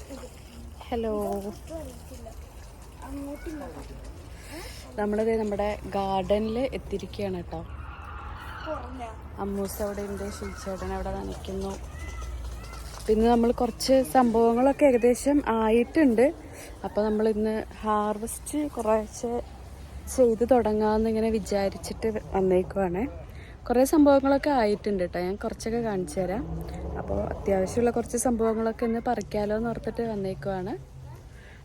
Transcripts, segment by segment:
Hello, നമ്മളിത് നമ്മുടെ ഗാർഡനിൽ എത്തിയിരിക്കുകയാണ് കേട്ടോ. അമ്മൂസ് അവിടെ ഉണ്ട്, ഷിൽച്ചേട്ടൻ അവിടെ നനയ്ക്കുന്നു. പിന്നെ നമ്മൾ കുറച്ച് സംഭവങ്ങളൊക്കെ ഏകദേശം ആയിട്ടുണ്ട്. അപ്പോൾ നമ്മളിന്ന് ഹാർവെസ്റ്റ് കുറേശ്ശെ ചെയ്ത് തുടങ്ങാമെന്നിങ്ങനെ വിചാരിച്ചിട്ട് വന്നേക്കുവാണ്. കുറേ സംഭവങ്ങളൊക്കെ ആയിട്ടുണ്ട് കേട്ടോ. ഞാൻ കുറച്ചൊക്കെ കാണിച്ചു തരാം. അപ്പോൾ അത്യാവശ്യമുള്ള കുറച്ച് സംഭവങ്ങളൊക്കെ ഇന്ന് പറിക്കാമല്ലോ എന്ന് ഓർത്തിട്ട് വന്നേക്കുവാണ്.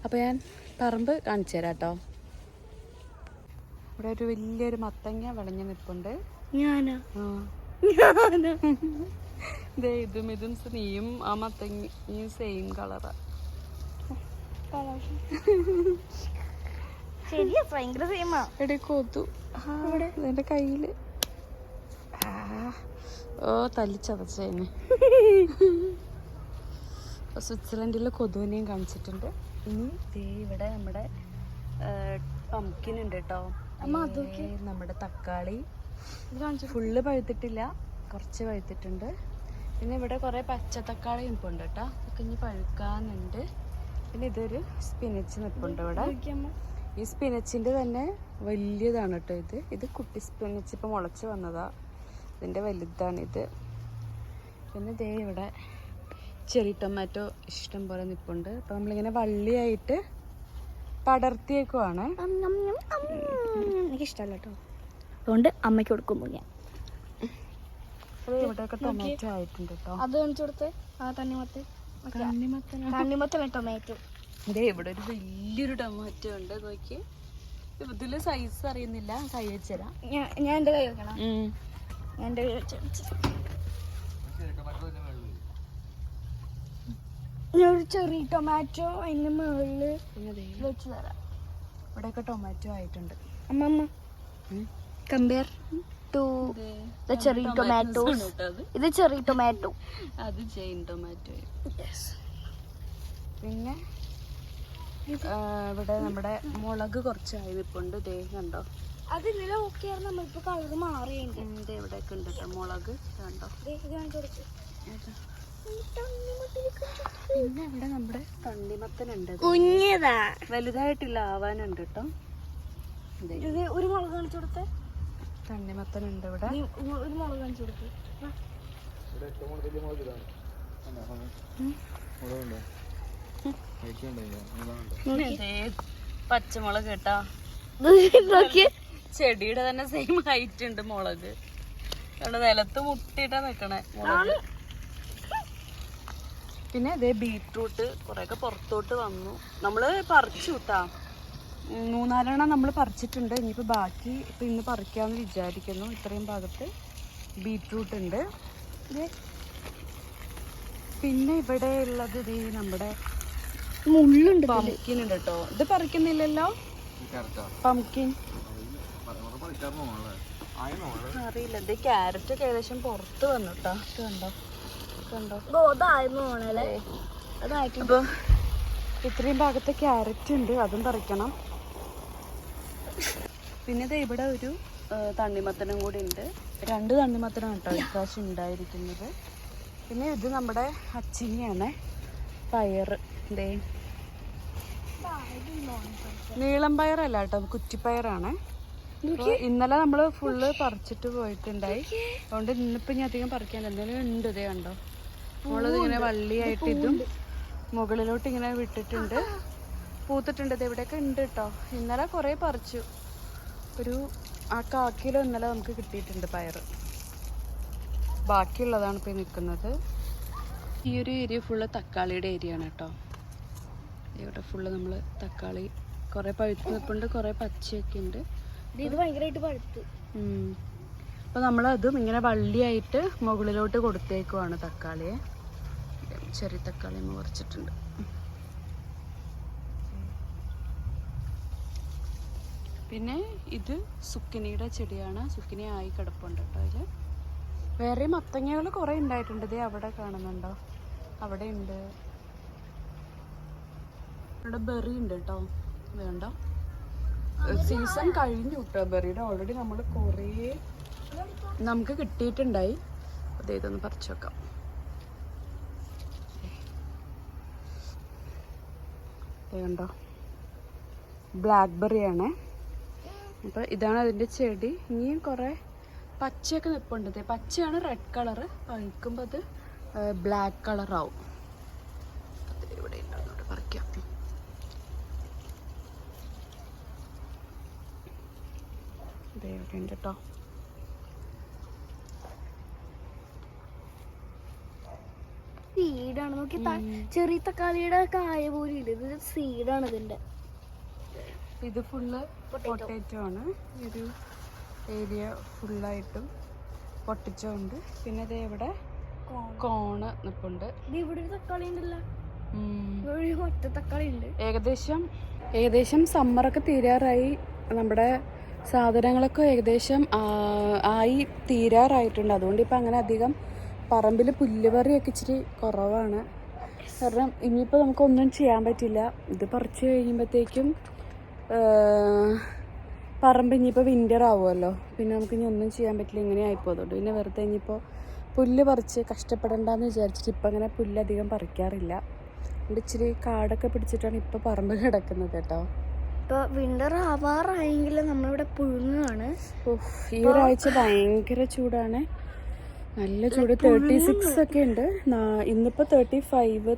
അപ്പോൾ ഞാൻ പറമ്പ് കാണിച്ചു തരാം കേട്ടോ. ഇവിടെ ഒരു വലിയൊരു മത്തങ്ങ വിളഞ്ഞ് നിൽപ്പുണ്ട്. ഇതും നീയും ആ മത്തങ്ങയും സെയിം കളറാ. എടി കൊതു എന്റെ കയ്യില്. ഓ തല്ലിച്ചതച്ചതിന്. സ്വിറ്റ്സർലൻഡിലെ കൊതുവിനെയും കാണിച്ചിട്ടുണ്ട്. ഇനി ഇവിടെ നമ്മുടെ പംകിൻ ഉണ്ട് കേട്ടോ. നമ്മുടെ തക്കാളി ഫുള്ള് പഴുത്തിട്ടില്ല, കുറച്ച് പഴുത്തിട്ടുണ്ട്. പിന്നെ ഇവിടെ കുറേ പച്ച തക്കാളി നിൽപ്പുണ്ട് കേട്ടോ. അതൊക്കെ ഇനി പഴുക്കാനുണ്ട്. പിന്നെ ഇതൊരു സ്പിനച്ച് നിൽപ്പുണ്ട് ഇവിടെ. ഈ സ്പിനച്ചിൻ്റെ തന്നെ വലിയതാണ് കേട്ടോ. ഇത് കുട്ടി സ്പിനച്ച് ഇപ്പം മുളച്ച് വന്നതാ. ഇതിൻ്റെ വലുതാണിത്. പിന്നെ ദേ ഇവിടെ ചെറി ടൊമാറ്റോ ഇഷ്ടം പോലെ നിൽപ്പുണ്ട്. അപ്പം നമ്മളിങ്ങനെ വള്ളിയായിട്ട് പടർത്തിയേക്കുവാണ്. എനിക്കിഷ്ടമല്ല കേട്ടോ, അതുകൊണ്ട് അമ്മയ്ക്ക് കൊടുക്കുന്നു ഞാൻ. ഇവിടെയൊക്കെ ടൊമാറ്റോ ആയിട്ടുണ്ട് കേട്ടോ. അത് കാണിച്ചു കൊടുത്തേ. ആ തണ്ണിമത്തൻ ടൊമാറ്റോ. ഇതേ ഇവിടെ ഒരു വലിയൊരു ടൊമാറ്റോ ഉണ്ട്. നോക്കി, ഇതില് സൈസ് അറിയുന്നില്ല. കൈ വെച്ചരാ. ഞാൻ എൻ്റെ കൈ വെക്കണം. ഞാൻ എൻ്റെ കൈ വെച്ച ഒരു ചെറിയ ടൊമാറ്റോ അതിൻ്റെ മുകളിൽ വെച്ച് തരാം. ഇവിടെയൊക്കെ ടൊമാറ്റോ ആയിട്ടുണ്ട്. അമ്മ compare to the cherry tomatoes. ഇത് ചെറി ടൊമാറ്റോ, അത് ചെയിൻ ടൊമാറ്റോ. പിന്നെ ഇവിടെ നമ്മുടെ മുളക് കുറച്ചായി നിൽപ്പുണ്ട്. ദേ കണ്ടോ, അത് ഇന്നലെ ഓക്കെ ആയിരുന്നു. നമ്മളിപ്പോൾ കളർ മാറിയുണ്ട്. ഇവിടെയൊക്കെ ഉണ്ട് കേട്ടോ മുളക്. കണ്ടോ, പിന്നെ ഇവിടെ നമ്മുടെ തണ്ണിമത്തനുണ്ട്. കുഞ്ഞതാ, വലുതായിട്ടില്ല, ആവാനുണ്ട് കേട്ടോ. ഒരു മുളക് കാണിച്ചു കൊടുത്തേ. തണ്ണിമത്തനുണ്ട് ഇവിടെ. ഒരു മുളക് കാണിച്ചു കൊടുത്തേ. പച്ചമുളക് കേട്ടാ. ചെടിയുടെ തന്നെ സെയിം ഹൈറ്റ് ഉണ്ട് മുളക്. അവിടെ നിലത്ത് മുട്ടിയിട്ടാ നിക്കണേ മുളക്. പിന്നെ അതേ ബീട്രൂട്ട് കുറെയൊക്കെ പുറത്തോട്ട് വന്നു. നമ്മള് പറിച്ചു കിട്ടാ. 3-4 നമ്മൾ പറിച്ചിട്ടുണ്ട്. ഇനിയിപ്പോൾ ബാക്കി ഇപ്പം ഇന്ന് പറിക്കാമെന്ന് വിചാരിക്കുന്നു. ഇത്രയും ഭാഗത്ത് ബീട്രൂട്ട് ഉണ്ട്. പിന്നെ ഇവിടെ ഉള്ളത് ഇത് നമ്മുടെ മുള്ളുണ്ട്. പംകിൻ ഉണ്ട് കേട്ടോ. ഇത് പറിക്കുന്നില്ലല്ലോ പംകിൻ. അറിയില്ല. ഇത് ക്യാരറ്റ് ഒക്കെ ഏകദേശം പുറത്ത് വന്നു കേട്ടോ. കണ്ടോ അപ്പൊ ഇത്രയും ഭാഗത്ത് ക്യാരറ്റ് ഉണ്ട്, അതും പറിക്കണം. പിന്നെ ഇവിടെ ഒരു തണ്ണിമത്തനും കൂടി ഉണ്ട്. 2 തണ്ണിമത്തനാണ് കേട്ടോ ഇപ്രാവശ്യം ഉണ്ടായിരിക്കുന്നത്. പിന്നെ ഇത് നമ്മുടെ അച്ചിങ്ങയാണ്, പയറ്. ഇതേ നീളം പയറല്ല കേട്ടോ, കുറ്റിപ്പയറാണ്. ഇന്നലെ നമ്മൾ ഫുള്ള് പറിച്ചിട്ട് പോയിട്ടുണ്ടായി. അതുകൊണ്ട് ഇന്നിപ്പോൾ ഞാൻ അധികം പറിക്കാൻ എന്തെങ്കിലും ഉണ്ട്. ഇതേ കണ്ടോ, മുളക് ഇങ്ങനെ വള്ളിയായിട്ട് ഇതും മുകളിലോട്ട് ഇങ്ങനെ വിട്ടിട്ടുണ്ട്. പൂത്തിട്ടുണ്ട്. ഇത് ഇവിടെയൊക്കെ ഉണ്ട് കേട്ടോ. ഇന്നലെ കുറേ പറിച്ചു. ഒരു 1/4 കിലോ ഇന്നലെ നമുക്ക് കിട്ടിയിട്ടുണ്ട് പയറ്. ബാക്കിയുള്ളതാണ് ഇപ്പോൾ നിൽക്കുന്നത്. ഈ ഒരു ഏരിയ ഫുള്ള് തക്കാളിയുടെ ഏരിയ ആണ് കേട്ടോ. ഇവിടെ ഫുള്ള് നമ്മൾ തക്കാളി കുറേ പഴുത്ത് നിൽപ്പുണ്ട്, കുറേ പച്ചയൊക്കെ ഉണ്ട്. ഇത് ഭയങ്കരമായിട്ട് പഴുത്ത്. അപ്പോൾ നമ്മളതും ഇങ്ങനെ വള്ളിയായിട്ട് മുകളിലോട്ട് കൊടുത്തേക്കുവാണ് തക്കാളിയെ. ചെറിയ തക്കാളി നമ്മൾ പറിച്ചിട്ടുണ്ട്. പിന്നെ ഇത് സുക്കിനിയുടെ ചെടിയാണ്. സുക്കിനി ആയി കിടപ്പുണ്ട് കേട്ടോ. അതിൽ വേറെ മത്തങ്ങകൾ കുറേ ഉണ്ടായിട്ടുണ്ട്. ഇതേ അവിടെ കാണുന്നുണ്ടോ, അവിടെ ഉണ്ട്. ഇവിടെ ബെറി ഉണ്ട് കേട്ടോ. വേണ്ട, സീസൺ കഴിഞ്ഞു കേട്ടോ ബെറിയുടെ. ഓൾറെഡി നമ്മൾ കുറേ നമുക്ക് കിട്ടിയിട്ടുണ്ടായി. അതേ ഇതൊന്ന് പറിച്ചു വെക്കാം. കണ്ടോ, ബ്ലാക്ക്ബെറി ആണ്. അപ്പോൾ ഇതാണ് അതിൻ്റെ ചെടി. ഇനിയും കുറേ പച്ചയൊക്കെ നിൽപ്പുണ്ട്. പച്ചയാണ് റെഡ് കളറ്, പഴുക്കുമ്പോൾ അത് ബ്ലാക്ക് കളറാവും. ഇവിടെ ഉണ്ടോട്ട് പറിക്കാം. ഇത് ഇവിടെ ഉണ്ട് കേട്ടോ. സീഡാണ്. നോക്കി, ചെറിയ തക്കാളിയുടെ കായ പോലും ഇല്ല. ഇത് സീഡാണ് ഇതിന്റെ. ഇത് ഫുള്ള് പൊട്ടറ്റോ ആണ്. ഒരു ഏരിയ ഫുള്ളായിട്ടും പൊട്ടിച്ചോ ഉണ്ട്. പിന്നെ ഇത് ഇവിടെ കോണ് നിൽപ്പുണ്ട്. ഇവിടെ ഒരു തക്കാളി ഉണ്ടല്ലോ, ഒറ്റ തക്കാളി ഉണ്ട്. ഏകദേശം സമ്മറൊക്കെ തീരാറായി. നമ്മുടെ സാധനങ്ങളൊക്കെ ഏകദേശം ആയി തീരാറായിട്ടുണ്ട്. അതുകൊണ്ട് ഇപ്പം അങ്ങനെ അധികം പറമ്പിൽ പുല്ലുപറിയൊക്കെ ഇച്ചിരി കുറവാണ്. കാരണം ഇനിയിപ്പോൾ നമുക്കൊന്നും ചെയ്യാൻ പറ്റില്ല. ഇത് പറിച്ച് കഴിയുമ്പോഴത്തേക്കും പറമ്പ് ഇനിയിപ്പോൾ വിൻ്റർ ആവുമല്ലോ. പിന്നെ നമുക്ക് ഇനി ഒന്നും ചെയ്യാൻ പറ്റില്ല. ഇങ്ങനെ ആയിപ്പോതുകൊണ്ട് പിന്നെ വെറുതെ ഇനിയിപ്പോൾ പുല്ല് പറിച്ച് കഷ്ടപ്പെടണ്ടെന്ന് വിചാരിച്ചിട്ട് ഇപ്പം അങ്ങനെ പുല്ലധികം പറിക്കാറില്ല. അതുകൊണ്ട് ഇച്ചിരി കാടൊക്കെ പിടിച്ചിട്ടാണ് ഇപ്പോൾ പറമ്പ് കിടക്കുന്നത് കേട്ടോ. ഇപ്പോൾ വിൻ്റർ ആവാറായെങ്കിലും നമ്മളിവിടെ പുഴുങ്ങാണ്. ഈ ഒരാഴ്ച ഭയങ്കര ചൂടാണ്, നല്ല ചൂട്. 36 ഒക്കെ ഉണ്ട്. ഇന്നിപ്പോൾ 35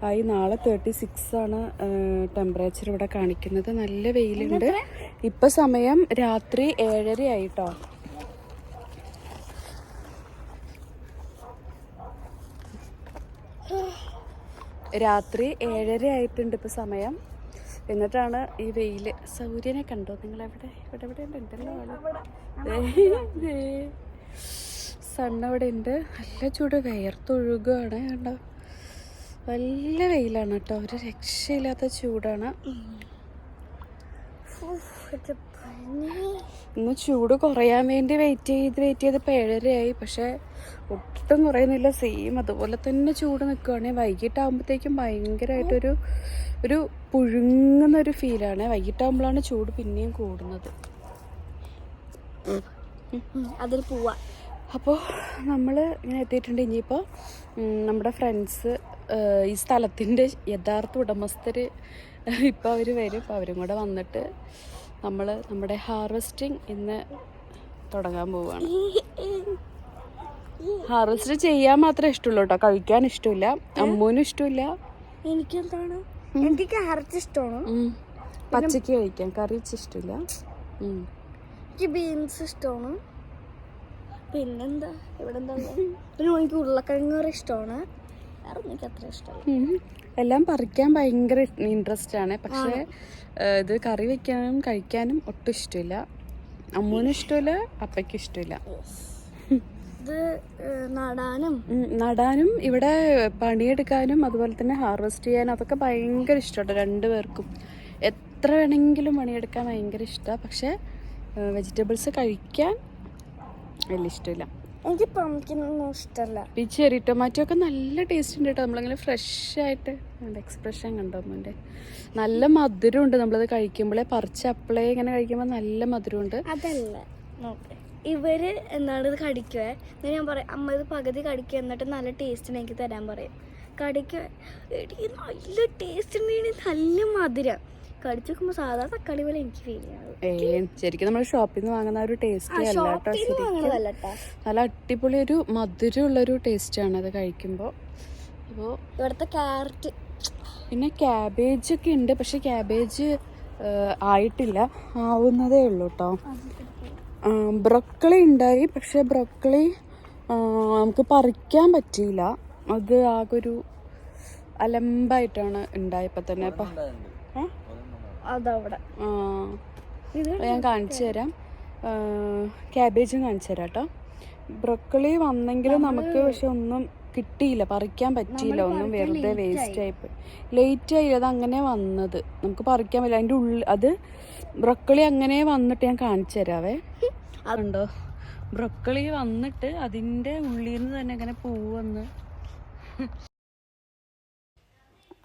ആയി. നാളെ 36 ആണ് ടെമ്പറേച്ചർ ഇവിടെ കാണിക്കുന്നത്. നല്ല വെയിലുണ്ട്. ഇപ്പം സമയം രാത്രി 7:30 ആയിട്ടോ. രാത്രി 7:30 ആയിട്ടുണ്ട് ഇപ്പോൾ സമയം. എന്നിട്ടാണ് ഈ വെയിൽ. സൂര്യനെ കണ്ടോ നിങ്ങളെവിടെ? ഇവിടെ ഉണ്ടല്ലോ സണ്ണവിടെ ഉണ്ട്. നല്ല ചൂട്, വിയർത്തൊഴുകുകയാണ്. കണ്ടോ, നല്ല വെയിലാണ് കേട്ടോ. ഒരു രക്ഷയില്ലാത്ത ചൂടാണ്. ഇന്ന് ചൂട് കുറയാൻ വേണ്ടി വെയിറ്റ് ചെയ്ത് ഇപ്പോൾ 7:30 ആയി. പക്ഷേ ഒട്ടും കുറയുന്നില്ല. സെയിം അതുപോലെ തന്നെ ചൂട് നിൽക്കുകയാണ്. വൈകിട്ടാകുമ്പോഴത്തേക്കും ഭയങ്കരമായിട്ടൊരു പുഴുങ്ങുന്നൊരു ഫീലാണ്. വൈകിട്ടാകുമ്പോഴാണ് ചൂട് പിന്നെയും കൂടുന്നത്. അതിൽ പോവാ. അപ്പോൾ നമ്മൾ ഇങ്ങനെ എത്തിയിട്ടുണ്ട്. ഇനിയിപ്പോൾ നമ്മുടെ ഫ്രണ്ട്സ്, ഈ സ്ഥലത്തിൻ്റെ യഥാർത്ഥ ഉടമസ്ഥർ ഇപ്പോൾ അവർ വരും. അപ്പോൾ അവരും കൂടെ വന്നിട്ട് നമ്മുടെ ഹാർവെസ്റ്റിംഗ് ഇന്ന് തുടങ്ങാൻ പോവുകയാണ്. ഹാർവെസ്റ്റ് ചെയ്യാൻ മാത്രമേ ഇഷ്ടമുള്ളൂ കേട്ടോ, കഴിക്കാൻ ഇഷ്ടമില്ല. അമ്മൂനും ഇഷ്ടമില്ല. എനിക്കെന്താണ്, എനിക്ക് ക്യാരറ്റ് ഇഷ്ടമാണ്. പച്ചക്ക് കഴിക്കാൻ, കറി വെച്ച് ഇഷ്ടമില്ല. എനിക്ക് ബീൻസ് ഇഷ്ടമാണ്. പിന്നെന്താ ഇവിടെ എന്താ, പിന്നെ എനിക്ക് ഉരുളക്കിഴങ്ങ് കറി ഇഷ്ടമാണ്. വേറെ എനിക്ക് അത്ര ഇഷ്ടമല്ല. എല്ലാം പറിക്കാൻ ഭയങ്കര ഇൻട്രസ്റ്റ് ആണ്. പക്ഷേ ഇത് കറി വെക്കാനും കഴിക്കാനും ഒട്ടും ഇഷ്ടമില്ല. അമ്മൂനും ഇഷ്ടമില്ല, അപ്പയ്ക്കും ഇഷ്ടമില്ല. ഇത് നടാനും ഇവിടെ പണിയെടുക്കാനും അതുപോലെ തന്നെ ഹാർവെസ്റ്റ് ചെയ്യാനും അതൊക്കെ ഭയങ്കര ഇഷ്ടമാണ് രണ്ടുപേർക്കും. എത്ര വേണമെങ്കിലും പണിയെടുക്കാൻ ഭയങ്കര ഇഷ്ടമാണ്. പക്ഷേ വെജിറ്റബിൾസ് കഴിക്കാൻ വലിയ ഇഷ്ടമില്ല. എനിക്ക് പംകിനൊന്നും ഇഷ്ടമല്ല. ഈ ചെറി ടൊമാറ്റോ ഒക്കെ നല്ല ടേസ്റ്റ് ഉണ്ട് കേട്ടോ. നമ്മളിങ്ങനെ ഫ്രഷ് ആയിട്ട് എക്സ്പ്രഷൻ കണ്ടോ അമ്മൂൻ്റെ. നല്ല മധുരമുണ്ട്. നമ്മളത് കഴിക്കുമ്പോഴേ പറിച്ച് അപ്പളേ ഇങ്ങനെ കഴിക്കുമ്പോൾ നല്ല മധുരമുണ്ട്. അതല്ല, നോക്ക്, ഇവര് എന്താണ് ഇത് കടിക്കുവേ. എന്നിട്ട് ഞാൻ പറയും, അമ്മ ഇത് പകുതി കടിക്കുക, എന്നിട്ട് നല്ല ടേസ്റ്റിന് എനിക്ക് തരാൻ പറയും. കടിക്കുക, നല്ല ടേസ്റ്റ് ഉണ്ടെങ്കിൽ നല്ല മധുരം. കടിച്ചു നോക്കുമ്പോൾ സാധാ തക്കാളി പോലെ എനിക്ക് ഫീൽ ചെയ്യാം. ശരിക്കും നമ്മൾ ഷോപ്പിൽ നിന്ന് വാങ്ങുന്ന ഒരു ടേസ്റ്റ് അല്ല കേട്ടോ. ശരിക്കും നല്ല അടിപൊളി ഒരു മധുരമുള്ളൊരു ടേസ്റ്റാണ് അത് കഴിക്കുമ്പോൾ. അപ്പോൾ ഇവിടുത്തെ ക്യാരറ്റ്, പിന്നെ ക്യാബേജ് ഒക്കെ ഉണ്ട്. പക്ഷെ ക്യാബേജ് ആയിട്ടില്ല, ആവുന്നതേ ഉള്ളൂ കേട്ടോ. ബ്രൊക്കളി ഉണ്ടായി. പക്ഷെ ബ്രൊക്കളി നമുക്ക് പറിക്കാൻ പറ്റിയില്ല. അത് ആകൊരു അലമ്പായിട്ടാണ് ഉണ്ടായപ്പോൾ തന്നെ. അപ്പം അതവിടെ ഞാൻ കാണിച്ചു തരാം. ക്യാബേജും കാണിച്ചു തരാം കേട്ടോ. ബ്രൊക്കളി വന്നെങ്കിലും നമുക്ക് പക്ഷെ ഒന്നും കിട്ടിയില്ല, പറിക്കാൻ പറ്റിയില്ല. ഒന്നും വെറുതെ വേസ്റ്റ് ആയിപ്പോയി. ലേറ്റ് ആയി അത് അങ്ങനെ വന്നത്. നമുക്ക് പറിക്കാൻ പറ്റില്ല. അതിൻ്റെ ഉള്ളിൽ അത് ബ്രൊക്കളി അങ്ങനെ വന്നിട്ട് ഞാൻ കാണിച്ചു തരാവേ. അതുണ്ടോ, ബ്രൊക്കളി വന്നിട്ട് അതിൻ്റെ ഉള്ളിൽ നിന്ന് തന്നെ അങ്ങനെ പൂവന്ന്.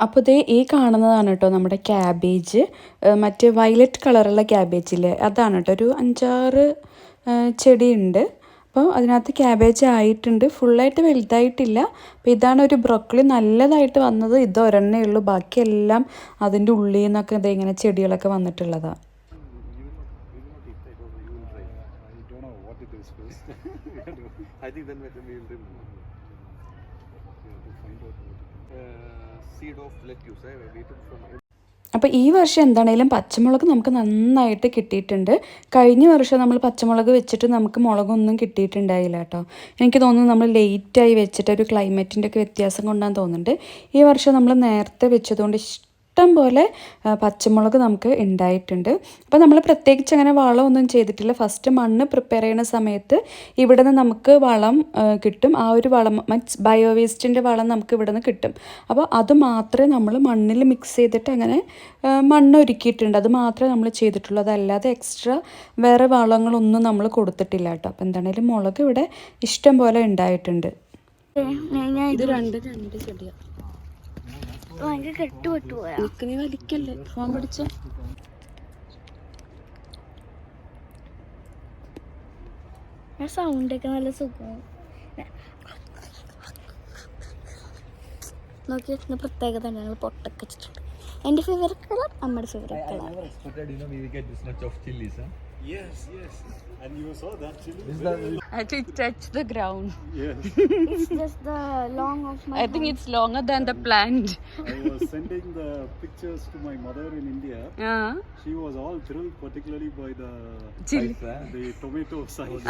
അപ്പോൾ ദേ ഈ കാണുന്നതാണ് കേട്ടോ നമ്മുടെ ക്യാബേജ്. മറ്റേ വയലറ്റ് കളറുള്ള ക്യാബേജില്ലേ, അതാണ് കേട്ടോ. ഒരു 5-6 ചെടിയുണ്ട്. അപ്പോൾ അതിനകത്ത് ക്യാബേജ് ആയിട്ടുണ്ട്, ഫുള്ളായിട്ട് വലുതായിട്ടില്ല. അപ്പോൾ ഇതാണ് ഒരു ബ്രോക്കലി നല്ലതായിട്ട് വന്നത്. ഇത് ഒരെണ്ണേ ഉള്ളൂ, ബാക്കിയെല്ലാം അതിൻ്റെ ഉള്ളിൽ നിന്നൊക്കെ ഇങ്ങനെ ചെടികളൊക്കെ വന്നിട്ടുള്ളതാണ്. അപ്പോൾ ഈ വർഷം എന്താണേലും പച്ചമുളക് നമുക്ക് നന്നായിട്ട് കിട്ടിയിട്ടുണ്ട്. കഴിഞ്ഞ വർഷം നമ്മൾ പച്ചമുളക് വെച്ചിട്ട് നമുക്ക് മുളകൊന്നും കിട്ടിയിട്ടുണ്ടായില്ല കേട്ടോ. എനിക്ക് തോന്നുന്നു നമ്മൾ ലേറ്റായി വെച്ചിട്ട് ഒരു ക്ലൈമറ്റിൻ്റെ ഒക്കെ വ്യത്യാസം കൊണ്ടാന്ന് തോന്നുന്നുണ്ട്. ഈ വർഷം നമ്മൾ നേരത്തെ വെച്ചതുകൊണ്ട് ഇഷ്ടം പോലെ പച്ചമുളക് നമുക്ക് ഉണ്ടായിട്ടുണ്ട്. അപ്പോൾ നമ്മൾ പ്രത്യേകിച്ച് അങ്ങനെ വളമൊന്നും ചെയ്തിട്ടില്ല. ഫസ്റ്റ് മണ്ണ് പ്രിപ്പയർ ചെയ്യുന്ന സമയത്ത് ഇവിടെ നിന്ന് നമുക്ക് വളം കിട്ടും. ആ ഒരു വളം ബയോ വേസ്റ്റിൻ്റെ വളം നമുക്ക് ഇവിടെ നിന്ന് കിട്ടും. അപ്പോൾ അത് മാത്രമേ നമ്മൾ മണ്ണിൽ മിക്സ് ചെയ്തിട്ട് അങ്ങനെ മണ്ണ് ഒരുക്കിയിട്ടുണ്ട്. അത് മാത്രമേ നമ്മൾ ചെയ്തിട്ടുള്ളൂ. അതല്ലാതെ എക്സ്ട്രാ വേറെ വളങ്ങളൊന്നും നമ്മൾ കൊടുത്തിട്ടില്ല കേട്ടോ. അപ്പോൾ എന്താണേലും മുളക് ഇവിടെ ഇഷ്ടം പോലെ ഉണ്ടായിട്ടുണ്ട്. ഇത് രണ്ട് ചെടിയാണ്. ഭയങ്കര കെട്ടുപെട്ടു പോയാ. നീ വലിക്കല്ലേ, ഫോൺ പിടിച്ച. സൗണ്ടൊക്കെ നല്ല സുഖം. നോക്കി പ്രത്യേകത ഞങ്ങൾ പൊട്ടൊക്കെ വെച്ചിട്ടുണ്ട്. എൻ്റെ ഫേവറേറ്റ് കളർ, അമ്മയുടെ favourite colour. Yes. And you saw that chili? I had to touch the ground. Yes. It's just the long of my I think it's longer than the plant. I was sending the pictures to my mother in India. Yeah. She was all thrilled, particularly by the Chili. the tomato size.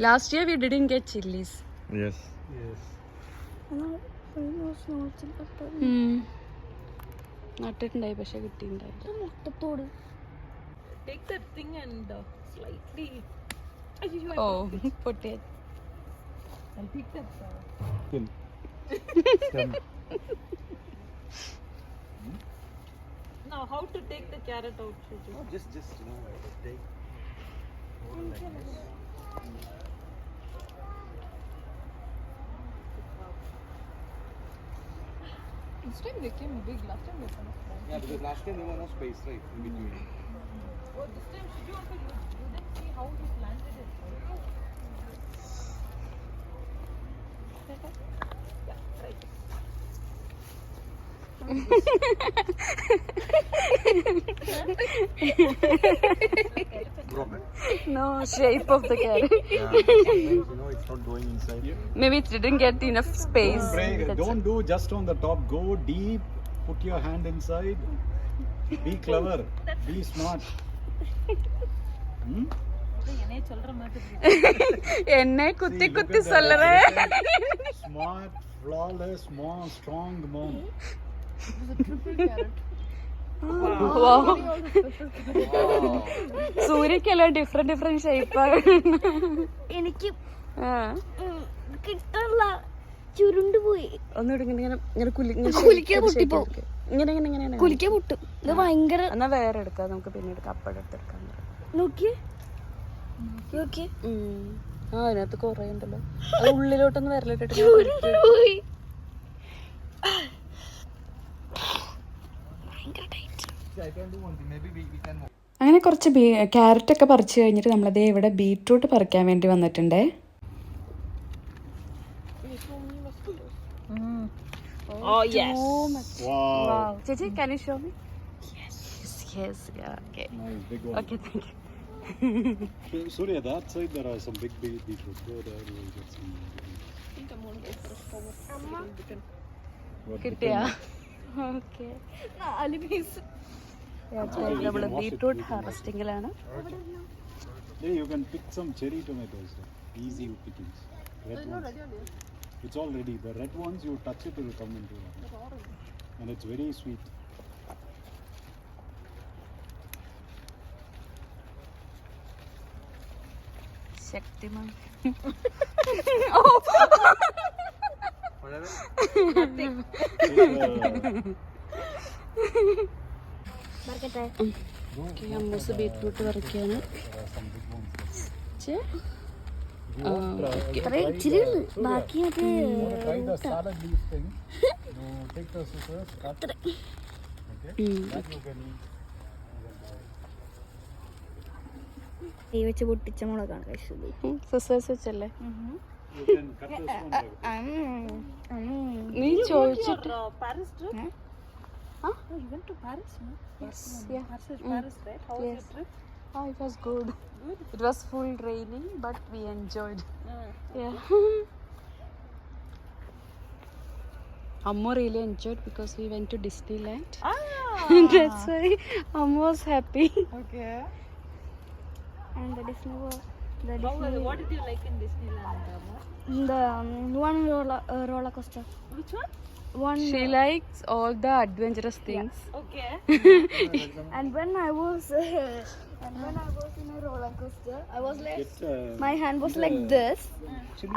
Last year we didn't get chilies. Yes. നട്ടിട്ടുണ്ടായി, പക്ഷെ കിട്ടിയിട്ടുണ്ടായില്ല. മുട്ടത്തോട് Take that thing and slightly. ഓ പൊട്ടിയ. And pick that. Now, how to take the carrot out? Shiju? Oh, just take. This time they came big. Last time they were kind of small. Yeah, because last time there was no space, right, in between. Oh, this time Shiju uncle, you didn't see how he planted it. Yeah, right. Broken. No shape of the carrot. Yeah, sometimes, it's not going inside. Maybe it didn't get enough space. Don't do just on the top. Go deep. Put your hand inside. Be clever. Be smart. എന്നെ കുത്തി See, കുത്തി look at സൊല്ലറേ. that. Smart, flawless, strong mom. സൂര്യക്കല്ല different ഷേപ്പാണ്. എനിക്ക് കിട്ടാനുള്ള ചുരുണ്ട് പോയി. ഒന്നുകൂടി ഇങ്ങനെ കുലിക്കാൻ പൊട്ടിപ്പോവും. ഇങ്ങനെ കുലിക്കാൻ പൊട്ടും. ഇത് ഭയങ്കര. എന്നാ വേറെ എടുക്കാം, നമുക്ക് പിന്നെ എടുക്കാം. അപ്പഴ എടുത്തെടുക്കാം. നോക്കിയേ നോക്കിയേ. അതിനകത്ത് കൊറേ ഉണ്ടല്ലോ. അത് ഉള്ളിലോട്ടൊന്ന് വിരലിട്ടിട്ട് പോയി. അങ്ങനെ കുറച്ച് ക്യാരറ്റൊക്കെ പറിച്ച് കഴിഞ്ഞിട്ട് നമ്മളതേ ഇവിടെ ബീട്രൂട്ട് പറിക്കാൻ വേണ്ടി വന്നിട്ടുണ്ടേ. Oh, yes. Wow. ചേച്ചി, can you show me? Yes. Yes, yeah, okay. Nice, big one. Okay, thank you. Surya, that side there are some big beetroot. Go there, you will get some. കിട്ടിയാ? Okay. നമ്മള് beetroot ഹാർവെസ്റ്റിംഗിലാണ്. Yeah, you can pick some cherry tomatoes. Easy pickings. Red ones. It's all ready. The red ones, you touch it, it will come into it. And it's very sweet. Shaktimaan. അമ്മൂസ് beetroot പറിക്കാണ്. ഇത്ര ഇച്ചിരി ബാക്കി അത് Try the salad leaf thing. You take the scissors, cut. Okay. That you can eat. കൈ വെച്ച് പൊട്ടിച്ച മുളകാണ് കഴിച്ചത്. സിസേഴ്സ് വെച്ചല്ലേ? You can cut this one. നീ ചോദിച്ചിട്ട് Paris trip? Huh? Oh, you went to Paris, no? Yes, yeah. Paris, right? How was Yes. your trip? Oh, it was good. It was full raining, but we enjoyed. Yeah. Amma really enjoyed because we went to Disneyland. That's why Amma was happy. Okay. And the Disney World. What did you like in Disneyland, Amma? The one roller coaster. Which one? One. She likes all the adventurous things. Okay. And when I was in a roller coaster, I was like, my hand was like this,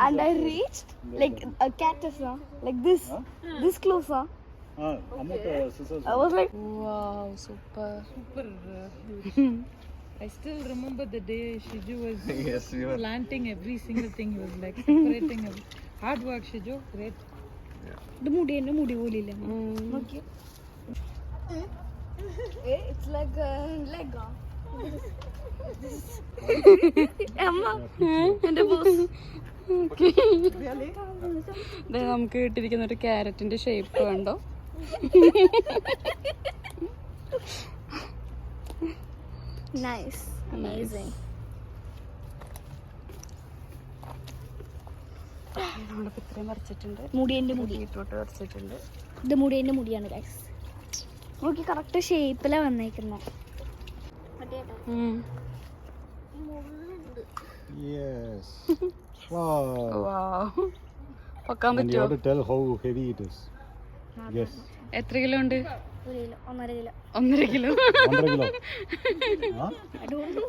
and I reached like a cactus, like this, this close. Scissors. I was like, Wow, super. Super. I still remember the day Shiju was Yes, we were. planting every single thing. He was like separating. Hard work, Shiju. Great. the moody bolila. Okay. It's like a leg. Emma, and the boss. നമുക്ക് കിട്ടിയിരിക്കുന്ന ഒരു ക്യാരറ്റിന്റെ shape കണ്ടോ? Nice, amazing. നമ്മളിപ്പോൾ ഇത്രയും വരച്ചിട്ടുണ്ട്. മുടിയൻ്റെ മുടി. Beetroot വരച്ചിട്ടുണ്ട്. ഇത് മുടിയൻ്റെ മുടിയാണ് ഗൈസ്. നോക്കി കറക്റ്റ് ഷേപ്പിലാണ് വന്നേക്കുന്നത്. Yes. Wow. Wow. പൊക്കാൻ And you പറ്റുമോ? have to tell how heavy it is. Yes. എത്ര കിലോ ഉണ്ട്? 1 kilo 1.5 kilo. 1.5 kilo. 1.5 kilo. Huh? I don't know.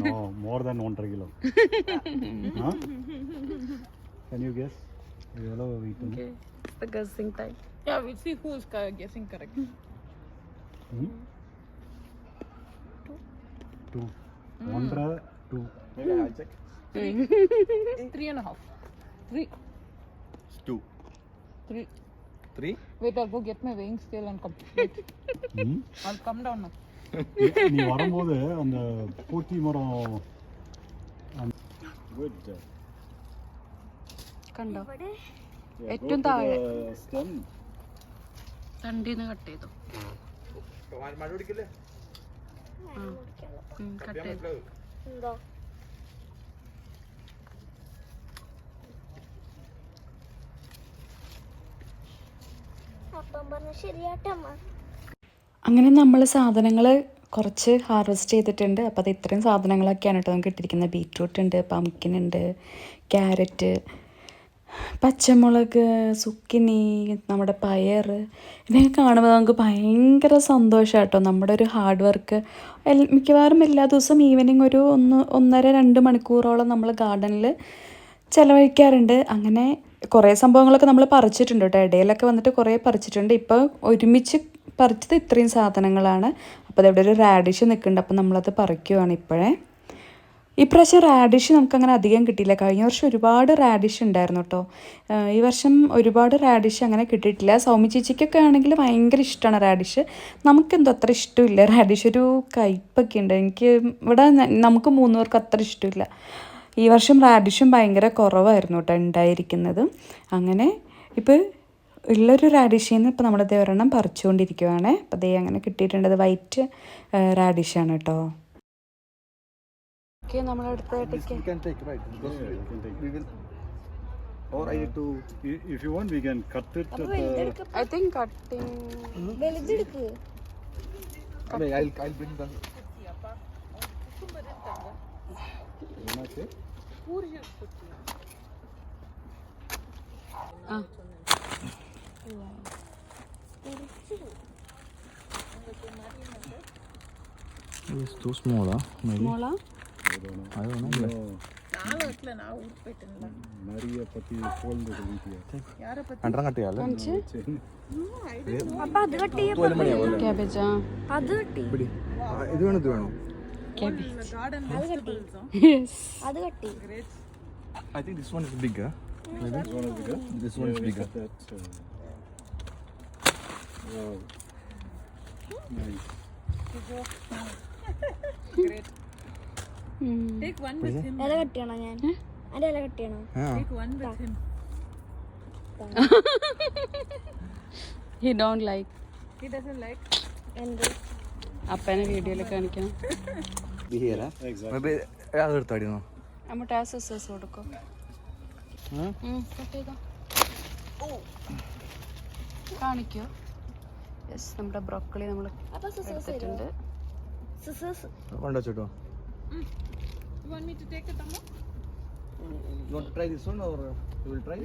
No, more than 1.5 kilo. Huh? Can you guess? You allow it. Okay. It's the guessing time. Yeah, we'll see who's guessing correct. Hmm? 2. 1.2. Maybe I'll check. 3.5. 3. It's 2. 3. 3? Wait, I'll go get my weighing scale and come. Wait, Hmm? I'll come down now. நீ வரும்போது அந்த பூத்தி மரம் good. കണ്ടോ? ഇവിടെ ഏറ്റവും താഴെ stem. തണ്ടീന്ന് cut ചെയ്തു. Cut ചെയ്തു. എന്തോ അപ്പം പറഞ്ഞു ശരിയാട്ടമ്മ. അങ്ങനെ നമ്മൾ സാധനങ്ങൾ കുറച്ച് ഹാർവെസ്റ്റ് ചെയ്തിട്ടുണ്ട്. അപ്പോൾ അത് ഇത്രയും സാധനങ്ങളൊക്കെയാണ് കേട്ടോ നമുക്ക് ഇട്ടിരിക്കുന്നത്. ബീറ്റ്റൂട്ട് ഉണ്ട്, പംകിൻ ഉണ്ട്, ക്യാരറ്റ്, പച്ചമുളക്, സുക്കിനി, നമ്മുടെ പയർ, ഇതൊക്കെ കാണുമ്പോൾ നമുക്ക് ഭയങ്കര സന്തോഷമാണ് കേട്ടോ. നമ്മുടെ ഒരു ഹാർഡ് വർക്ക് മിക്കവാറും എല്ലാ ദിവസവും ഈവനിങ് ഒരു 1.5-2 മണിക്കൂറോളം നമ്മൾ ഗാർഡനിൽ ചിലവഴിക്കാറുണ്ട്. അങ്ങനെ കുറേ സംഭവങ്ങളൊക്കെ നമ്മൾ പറിച്ചിട്ടുണ്ട് കേട്ടോ. ഇടയിലൊക്കെ വന്നിട്ട് കുറേ പറിച്ചിട്ടുണ്ട്. ഇപ്പോൾ ഒരുമിച്ച് പറിച്ചത് ഇത്രയും സാധനങ്ങളാണ്. അപ്പോൾ അതവിടെ ഒരു റാഡിഷ് നിൽക്കുന്നുണ്ട്. അപ്പോൾ നമ്മളത് പറിക്കുവാണ് ഇപ്പോഴേ. ഇപ്രാവശ്യം റാഡിഷ് നമുക്കങ്ങനെ അധികം കിട്ടിയില്ല. കഴിഞ്ഞ വർഷം ഒരുപാട് റാഡിഷ് ഉണ്ടായിരുന്നു കേട്ടോ. ഈ വർഷം ഒരുപാട് റാഡിഷ് അങ്ങനെ കിട്ടിയിട്ടില്ല. സൗമി ചേച്ചിക്കൊക്കെ ആണെങ്കിൽ ഭയങ്കര ഇഷ്ടമാണ് റാഡിഷ്. നമുക്കെന്തോ അത്ര ഇഷ്ടമില്ല റാഡിഷ്. ഒരു കയ്പ്പൊക്കെ ഉണ്ട്. എനിക്ക് ഇവിടെ നമുക്ക് 3 പേർക്ക് അത്ര ഇഷ്ടമില്ല. ഈ വർഷം റാഡിഷും ഭയങ്കര കുറവായിരുന്നു കേട്ടോ ഉണ്ടായിരിക്കുന്നത്. അങ്ങനെ ഇപ്പോൾ ഉള്ളൊരു റാഡിഷിൽ നിന്ന് ഇപ്പോൾ നമ്മുടെ ഒരെണ്ണം പറിച്ചുകൊണ്ടിരിക്കുവാണ്. അപ്പോൾ അതേ അങ്ങനെ കിട്ടിയിട്ടുണ്ട്. അത് വൈറ്റ് റാഡിഷാണ് കേട്ടോ. ഓക്കെ, നമ്മളടുത്തായിട്ട് You can take, right? Because Yeah, you can take. we will. Or I need to. If you want, we can cut it. I think cutting വലുതെടുക്ക്. I mean, I'll bring the. ആ It's too small, huh? Maybe. മോള I don't know. நிறைய பத்தி bolt வீட்டியா രണ്ടെണ്ണം cut ചെയ്യാം അപ്പൊ അത് cut ചെയ്യാം. ക്യാബേജാ? അത് കട്ടി. പിടി ഇത് വേണം ഇത് വേണോ ക്യാബേജ്. അത് കട്ടി. യെസ്. അത് കട്ടി. I think this one is bigger. Maybe This one is bigger. this one is bigger. That, wow. Nice. Great. Take one with him. ഇല കട്ട് ചെയ്യണോ ഞാൻ? അതിന്റെ ഇല കട്ട് ചെയ്യണോ? Take one with him. He don't like. He doesn't like. എന്ത്? അപ്പനെ വീഡിയോയിൽ കാണിക്കണം. Exactly. അത് എടുത്താടിയോ? അമ്മ സിസേഴ്സ് കൊടുക്കോ? കട്ട് ചെയ്തോ. കാണിക്കോ? യെസ്, നമ്മുടെ ബ്രോക്കലി നമ്മൾ അപ്പൊ സിസേഴ്സ് എടുത്തിട്ടുണ്ട്. Scissors കൊണ്ടുവച്ചോ. You want me to take it, Amma? You want to try this one or you will try?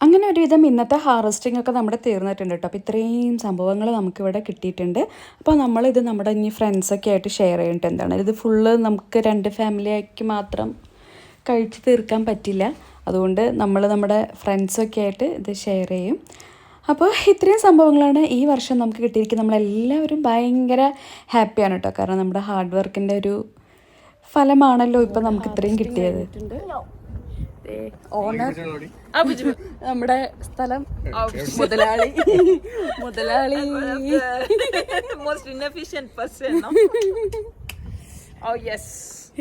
അങ്ങനെ ഒരുവിധം ഇന്നത്തെ ഹാർവെസ്റ്റിംഗ് ഒക്കെ നമ്മുടെ തീർന്നിട്ടുണ്ട് കേട്ടോ. അപ്പോൾ ഇത്രയും സംഭവങ്ങൾ നമുക്കിവിടെ കിട്ടിയിട്ടുണ്ട്. അപ്പോൾ നമ്മളിത് നമ്മുടെ ഇനി ഫ്രണ്ട്സൊക്കെ ആയിട്ട് ഷെയർ ചെയ്യേണ്ടത് എന്താണ്, ഇത് ഫുള്ള് നമുക്ക് 2 ഫാമിലിക്ക് മാത്രം കഴിച്ച് തീർക്കാൻ പറ്റില്ല. അതുകൊണ്ട് നമ്മൾ നമ്മുടെ ഫ്രണ്ട്സൊക്കെ ആയിട്ട് ഇത് ഷെയർ ചെയ്യും. അപ്പോൾ ഇത്രയും സംഭവങ്ങളാണ് ഈ വർഷം നമുക്ക് കിട്ടിയിരിക്കുന്നത്. നമ്മളെല്ലാവരും ഭയങ്കര ഹാപ്പിയാണ് കേട്ടോ. കാരണം നമ്മുടെ ഹാർഡ് വർക്കിൻ്റെ ഒരു ഫലമാണല്ലോ ഇപ്പം നമുക്ക് ഇത്രയും കിട്ടിയത്. ഓണർ നമ്മുടെ സ്ഥലം മുതലാളി Most inefficient person, no? Oh, yes.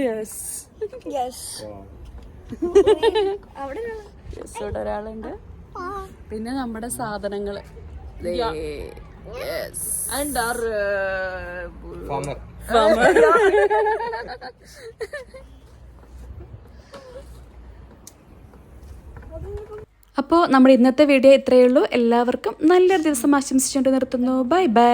Yes yes അവിടെ യെസ്, ഇവിടെ ഒരാളുണ്ട്. പിന്നെ നമ്മുടെ സാധനങ്ങൾ And our Farmer. അപ്പോൾ നമ്മുടെ ഇന്നത്തെ വീഡിയോ ഇത്രയേ ഉള്ളൂ. എല്ലാവർക്കും നല്ലൊരു ദിവസം ആശംസിച്ചുകൊണ്ട് നിർത്തുന്നു. Bye bye.